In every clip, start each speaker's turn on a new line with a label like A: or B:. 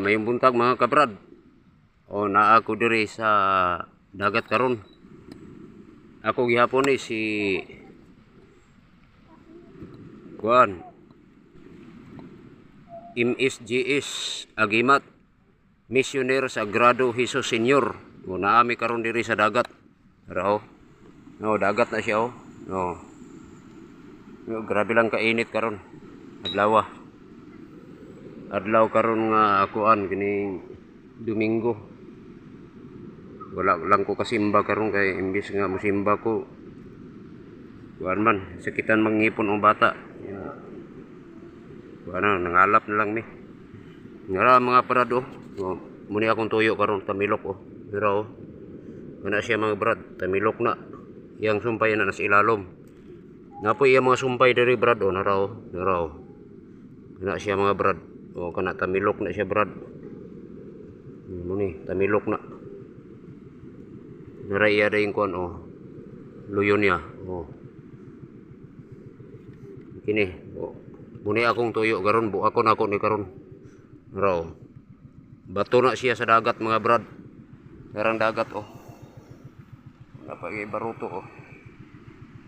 A: Mayong buntag mga kabrad. O naa ako diri sa dagat karon. Ako gihapon ni si Kuan MSGS Agimat Missioner Sagrado Jesus Senior. O naami karon diri sa dagat. Pero no, dagat na siya oh. No. No, grabe lang kainit karon. Adlaw karon nga akuan kining Domingo. Wala lang ko kasimba karon kay imbis nga mosimba ko kuan man sakitan mangipon ang bata. Kuan nangalap na lang mi. Ngara mga parado. Muni akong tuyo karon tamilok oh. Pero ana siya mga brad, tamilok na. Yang sumpay na nasa ilalom. Napoy iya mga sumpay diri brad oh, naraw. Ana siya mga brad. O kana tamilok na siya brad. Muni tamilok na. Naraya da yung kuan oh. Luyon niya. Oh. Kini. Oh. Muni akong tuyo karon, buakon ako ni karon. Raw. Bato na siya sa dagat mga brad. Karang dagat oh. Napagi baruto oh.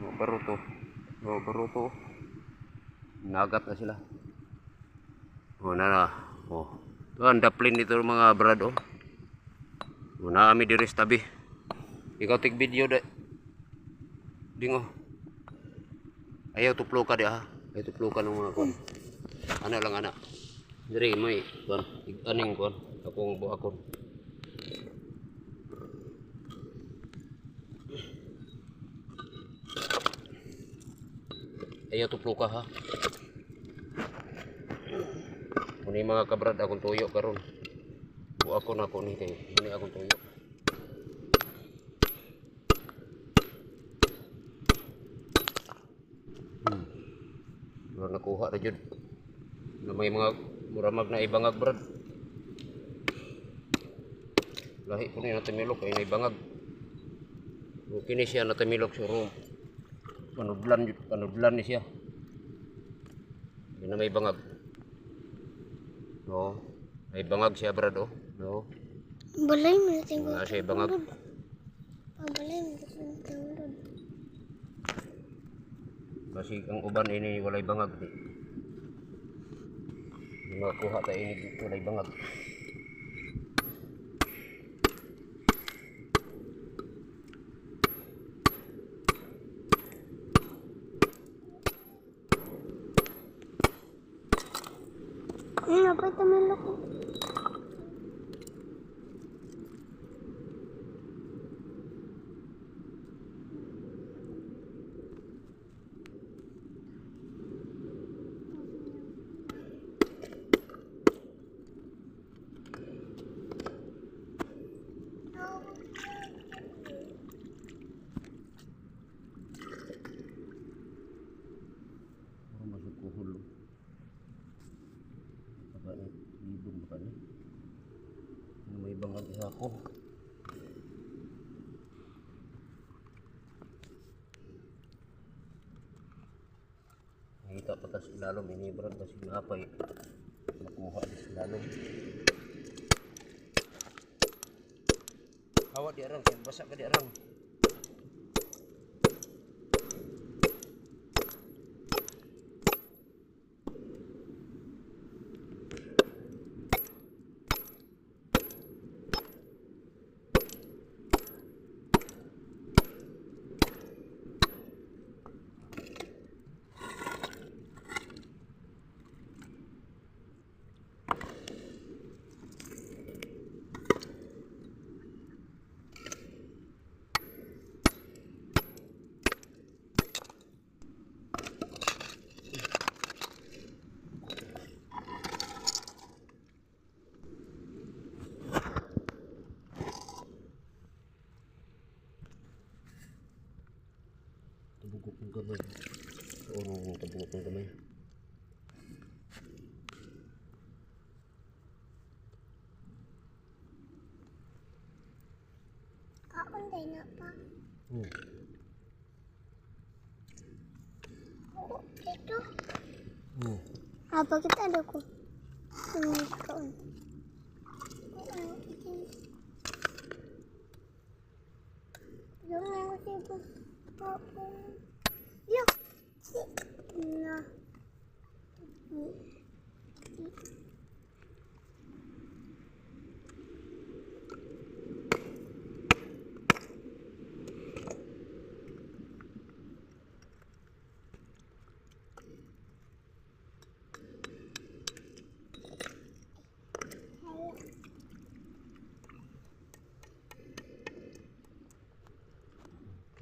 A: Oh baruto. Oh baruto. Nagat na sila. Oh na. Oh. Tuan daplin dito mga brad oh. Oh naami diri sa tabi. Ikaw tik video da. Dingo. Ayaw tuplo ka di ha. Ayaw tuplo ka ng mga kon. Ana lang ana. Diri may kon. Aning kon. Akong buakon. Ayaw tuplo ka ha. Muni mga kabrad akong tuyo karon. Buakon ako ni kay muni akong tuyo. Mura nakuha na jud. Na may mga muramag na ibangag brad. Lahi ko ni natamilok kay na ibangag. Kini siya natamilok sa room. Panudlan ni siya. Di na may bangag. No. May bangag siya brad oh. No.
B: Balay mo natin.
A: Wala siya bangag.
B: Balay mo natin.
A: Kasi ang uban ini walay bangag di. Mga kuha tayo ini dito walay bangag.
B: Apa itu melok?
A: Masuk ke hulu. Ini ibon ba ni? May bangag isa ako. Nakita pa tas ilalom ini brad kasi napay nakuha di ilalom. Hawa di arang, basa ka di arang. Tabugok ng gamay. Oo, tabugok ng gamay.
B: Kenapa?
A: Hmm.
B: Oh, itu.
A: Hmm.
B: Apa kita ada ku? Kawan. Jangan aku sibuk. Yuk. Nah.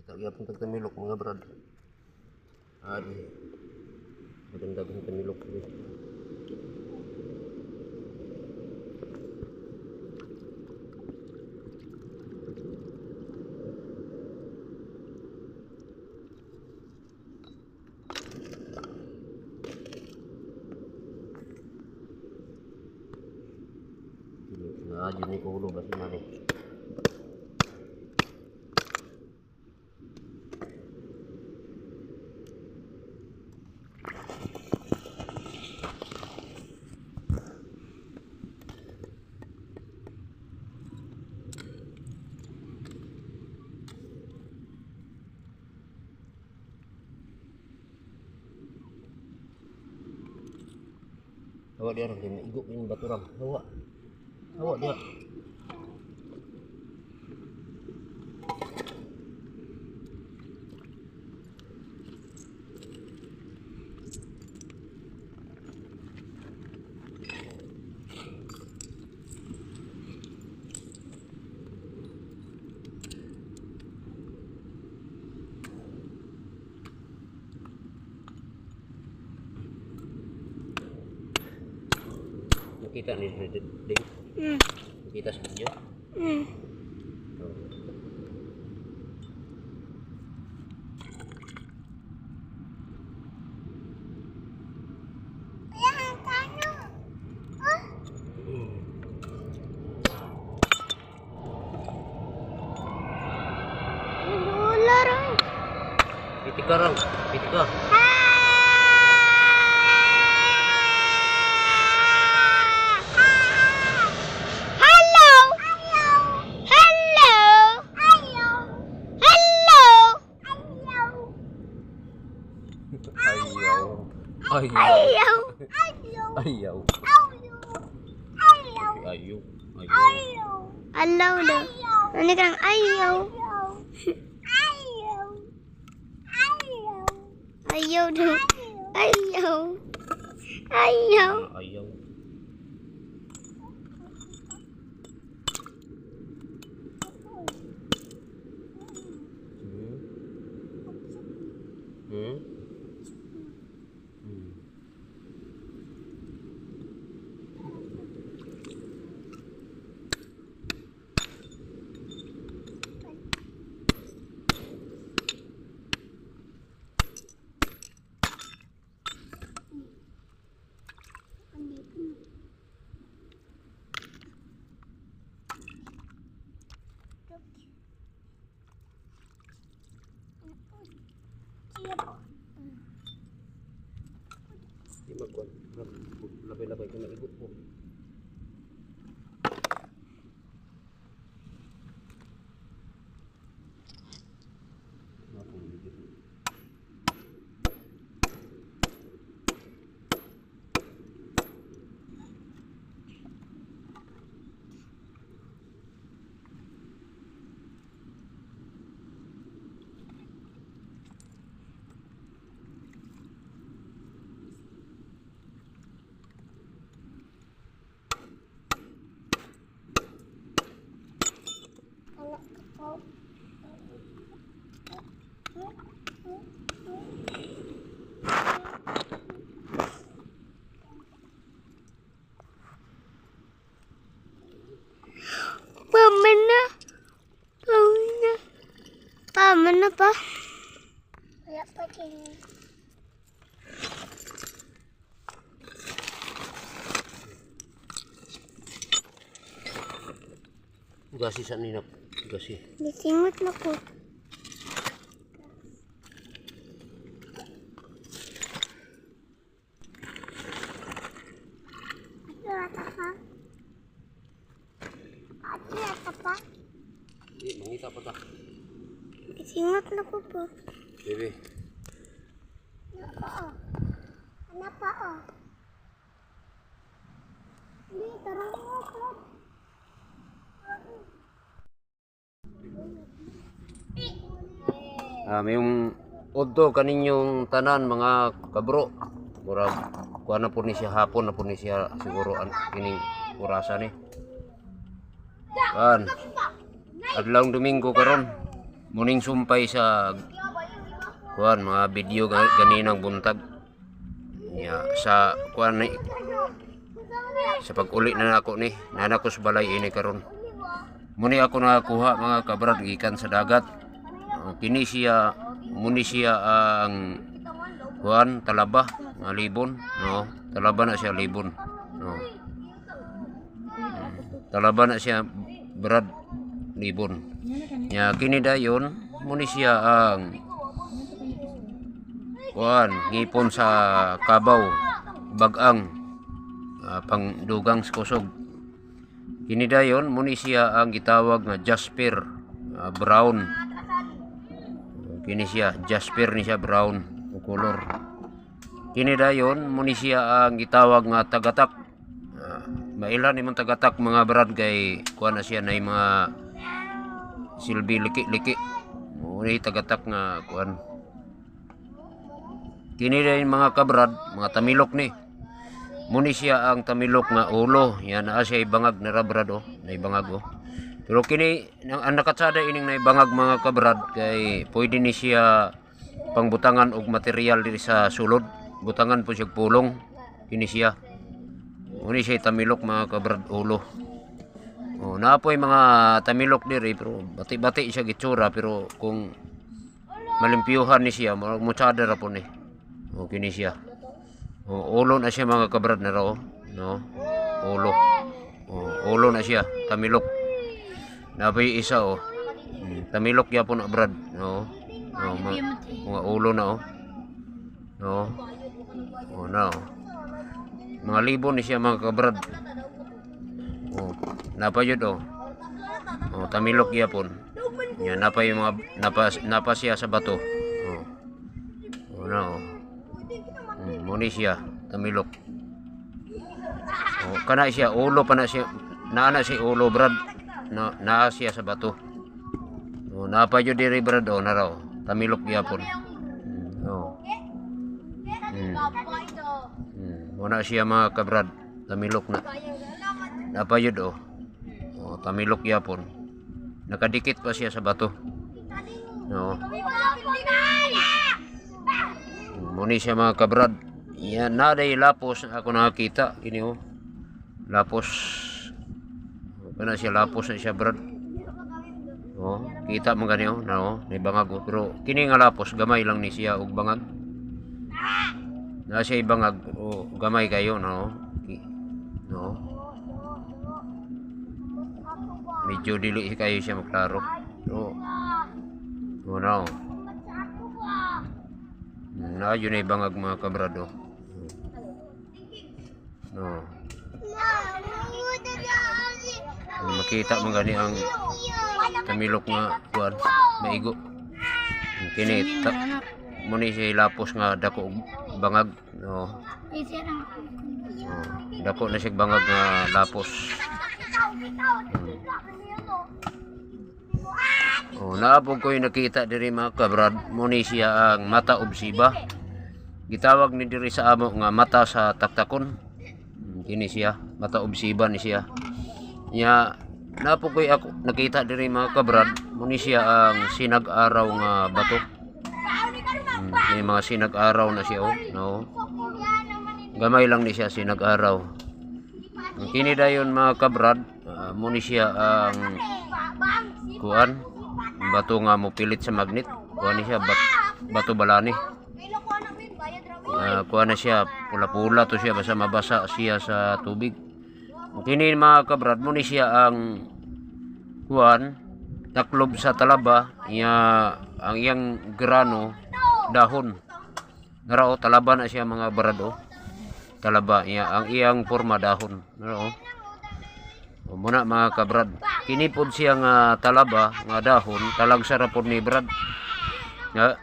A: Kita lihat untuk temilok mga brad. Aduh. Maganda yung temilok ko. Aja nih ko ulo basi mani. Awak dia orang ini iguk ini batu ram. Awak dia. Kita nih ding. Kita saja. Pitika rang, pitika. Ayaw. Ayaw. Ayaw.
B: Alaw daw. Ano kang ayaw? Ayaw daw. Ayaw. Ayaw.
A: Ayaw. Hmm? Di magkuhan. Labay-labay ko na igot po.
B: Paman na pa. Wala pa din.
A: Gasi sa ninap. kasi.
B: Gisingot na ko. Ata pa? Ata pa?
A: Di, mangita pa ta.
B: Gisingot na ko po.
A: Bebe.
B: Ano pa oh? Hindi, tarong ako.
A: Mayong udto kaninyong tanan mga kabro. Murag kuha na po ni siya hapon na po ni siya siguro kining orasa ni. Kan. Adlawng Domingo karon. Muning sumpay sa kuan mga video ganinang buntag. Ya sa kuan ni sa pag-uli na nako ni nanakos balay ini karon. Muni ako nakakuha mga kabrad gikan sa dagat. Kini siya muni siya ang kuan talaba nga libon, no. Talaba na siya libon, no. Talaba na siya brad libon. Ya kini dayon muni siya ang kuan ngipon sa kabaw bagang pangdugang sa kusog. Kini dayon muni siya ang gitawag nga jasper brown. Kini siya jasper ni siya brown o color. Kini dayon muni siya ang gitawag nga tagatak. Mailan imong tagatak mga brad kay kuan na siya na mga silbi liki-liki. Muni tagatak nga kuan. Kini dayon mga kabrad, mga tamilok ni. Muni siya ang tamilok nga ulo. Yan naa siya ibangag na rabrad oh, na ibangag oh. Pero kini ang nakatsada ining naibangag mga kabrad kay pwede ni siya pangbutangan og material diri sa sulod. Butangan po siya pulong kini siya. Uni siya tamilok mga kabrad ulo. Oh, naapoy mga tamilok diri pero bati-bati siya gitsura pero kung malimpyuhan ni siya mutsada ra po ni. Oh, kini siya. Oh, ulo na siya mga kabrad na raw, no? Ulo. Oh, ulo na siya, tamilok. Napay isa oh. Tamilok yapon na brad, no. Oh, mga ulo na oh. No. Oh, na oh. Mga libon ni siya mga kabrad. Oh, napay yun oh. Oh, tamilok yapon. Yan napay mga napas siya sa bato. Oh. Oh, na oh. Muni siya tamilok. Oh, kana siya ulo pa na siya. Naana si ulo brad. Naa siya sa bato. Oh, napa jud diri brad oh na raw. Tamilok gyapon. Oh. Muna siya mga kabrad. Tamilok na. Napa jud oh. Oh, tamilok gyapon. Nakadikit pa siya sa bato. No. Muni siya mga kabrad. Yan na day lapos ako nakakita ini oh. Lapos. Kana siya lapos na siya brad. Oh, kita man gani oh, no, ni bangag oh. Pero kini nga lapos gamay lang ni siya og bangag. Na siya ibangag oh, gamay kayo no. No. Medyo dili kayo siya maklaro. No. Oh, no. Na yun ay bangag mga kabrado. No. Makita mo gani ang tamilok nga kuan maigo. Kini muni siya lapos nga dako bangag. No. Dako na siya bangag nga lapos. Oh, naabog ko yung nakita diri mga kabrad, muni siya ang mata obsiba. Gitawag ni diri sa amo nga mata sa taktakon. Kini siya, mata obsiba ni siya. Nya napo ko ako nakita diri mga kabrad, muni siya ang sinag-araw nga bato. May mga sinag-araw na siya oh, no. Gamay lang ni siya sinag-araw. Kini dayon mga kabrad, muni siya ang kuan bato nga mo pilit sa magnet. Kuan ni siya bato balani. Kuan na siya pula-pula to siya basta mabasa siya sa tubig. Kini mga kabrad mo ni siya ang kuan taklob sa talaba iya ang iyang grano dahon. Naro talaba na siya mga brado. Talaba iya ang iyang forma dahon. Naro. Muna mga kabrad. Kini pod siya nga talaba nga dahon, talagsa ra pod ni brad. Nga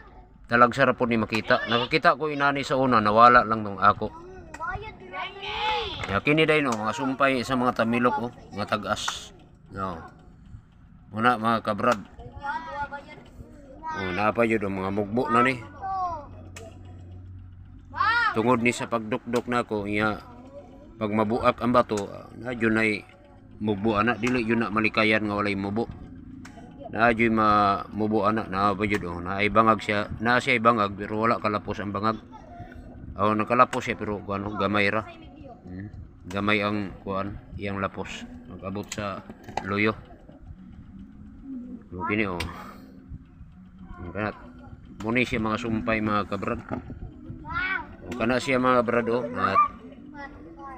A: talagsa ra pod ni makita. Nakakita ko inani sa una, nawala lang tong ako. Ya kini day no mga sumpay sa mga tamilok oh, mga tagas. No. Muna mga kabrad. Oh, napa yun ang mga mugbo na ni. Tungod ni sa pagdukdok nako iya pag mabuak ang bato, na yun ay mugbo anak dili yun na malikayan nga walay mubo. Na yun mubo anak na ba yun oh, na ay bangag siya, na siya ay bangag pero wala kalapos ang bangag. Oh, nakalapos siya pero ano gamay ra. Gamay ang kuan iyang lapos magabot sa loyo. Kini oh. Kanat muni siya mga sumpay mga kabrad. O kana siya mga brad oh. At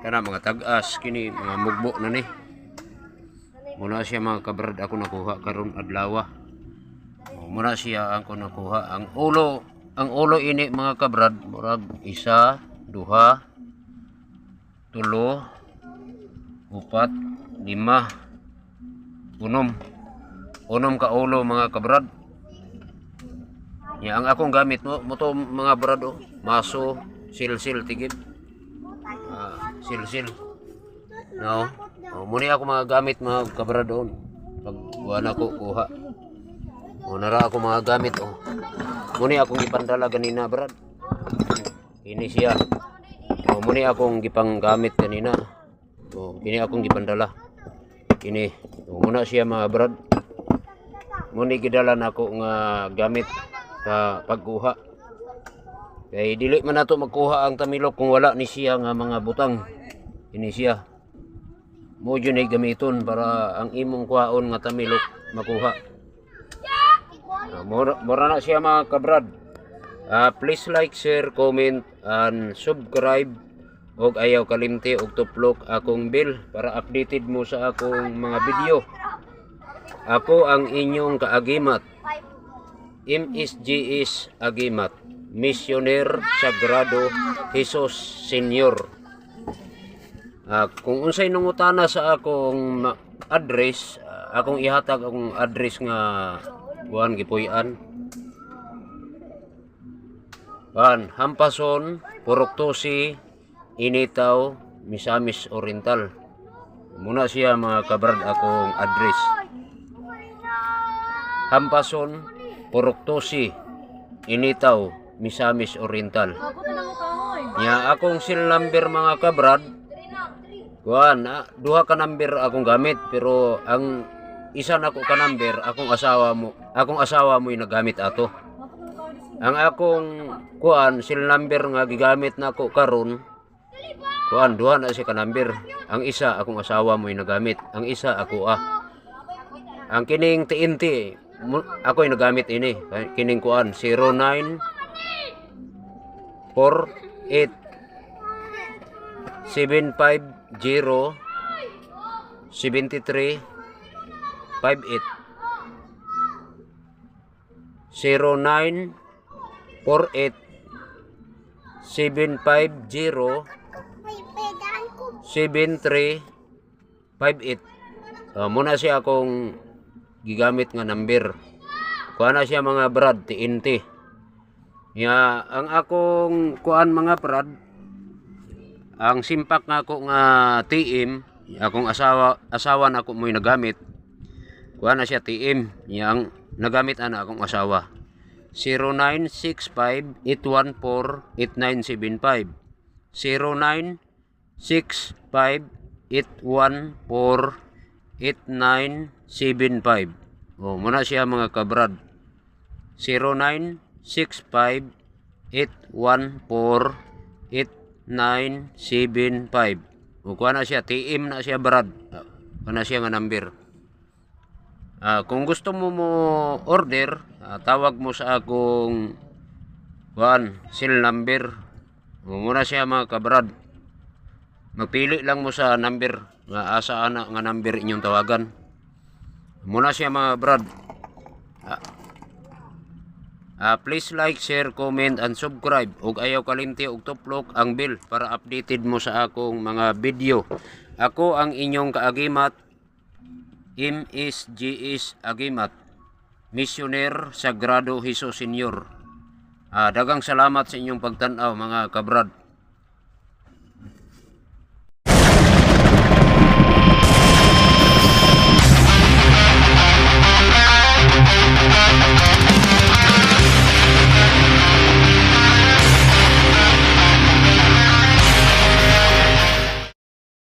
A: kana mga tagas kini mga mugbo na ni. Muna siya mga kabrad ako nakuha karon adlaw. Muna siya ako nakuha ang ulo ini mga kabrad murag 1, 2, 3, 4, 5, 6 ka ulo mga kabrad. Ya ang akong gamit mo to mga brad oh, maso, silsil tigid. Silsil. No. Oh, muni ako mga gamit mga kabrad doon. Pag wala ko kuha. O nara ako mga gamit oh. Muni akong gipandala ganina brad. Ini siya. O muni akong gipang gamit kanina. O kini akong gipandala. Kini. O muna siya mga brad. Muni gidala nako nga gamit sa pagkuha. Kay dili man nato magkuha ang tamilok kung wala ni siya nga mga butang. Ini siya. Mo yun ay gamiton para ang imong kuhaon nga tamilok makuha. Mura na siya mga kabrad. Please like, share, comment, and subscribe. Og ayaw kalimti og tuplok akong bell para updated mo sa akong mga video. Ako ang inyong kaagimat. MSGS Agimat. Missioner Sagrado Jesus Senior. Kung unsay nangutana sa akong address, akong ihatag akong address nga buwan gipuy-an. Hampason, Purok 12, Initaw, Misamis Oriental. Muna siya mga kabrad akong address. Hampason, Purok 12, Initaw, Misamis Oriental. Ya akong cell number mga kabrad. Kuan, duha ka number akong gamit pero ang isa nako ka number akong asawa mo yung nagamit ato. Ang akong kuan cell number nga gigamit nako karon kuan duha na siya ka number. Ang isa akong asawa mo yung nagamit, ang isa ako Ang kining TNT ako yung nagamit ini. Kining kuan 09 48 750 73 58 09 48 750 73 58. Muna siya akong gigamit nga number. Kuha na siya mga brad TNT. Ya ang akong kuan mga brad ang simpak nga ako nga TM, akong asawa na ako mo'y nagamit. Kuha na siya TM, yang nagamit ana akong asawa. 0965-814-8975 0965-814-8975. Muna siya mga kabrad. 0965-814-8975. Kuha na siya, TM na siya brad. Kuha na siya nga number. Kung gusto mo order, tawag mo sa akong cell number. Muna siya mga kabrad. Magpili lang mo sa number nga asa ana nga number inyong tawagan. Muna siya mga brad. Please like, share, comment, and subscribe. Ug ayaw kalimti og tuplok ang bell para updated mo sa akong mga video. Ako ang inyong kaagimat, MSGS Agimat, Missioner Sagrado Hesus Senior. Dagang salamat sa inyong pagtanaw mga kabrad.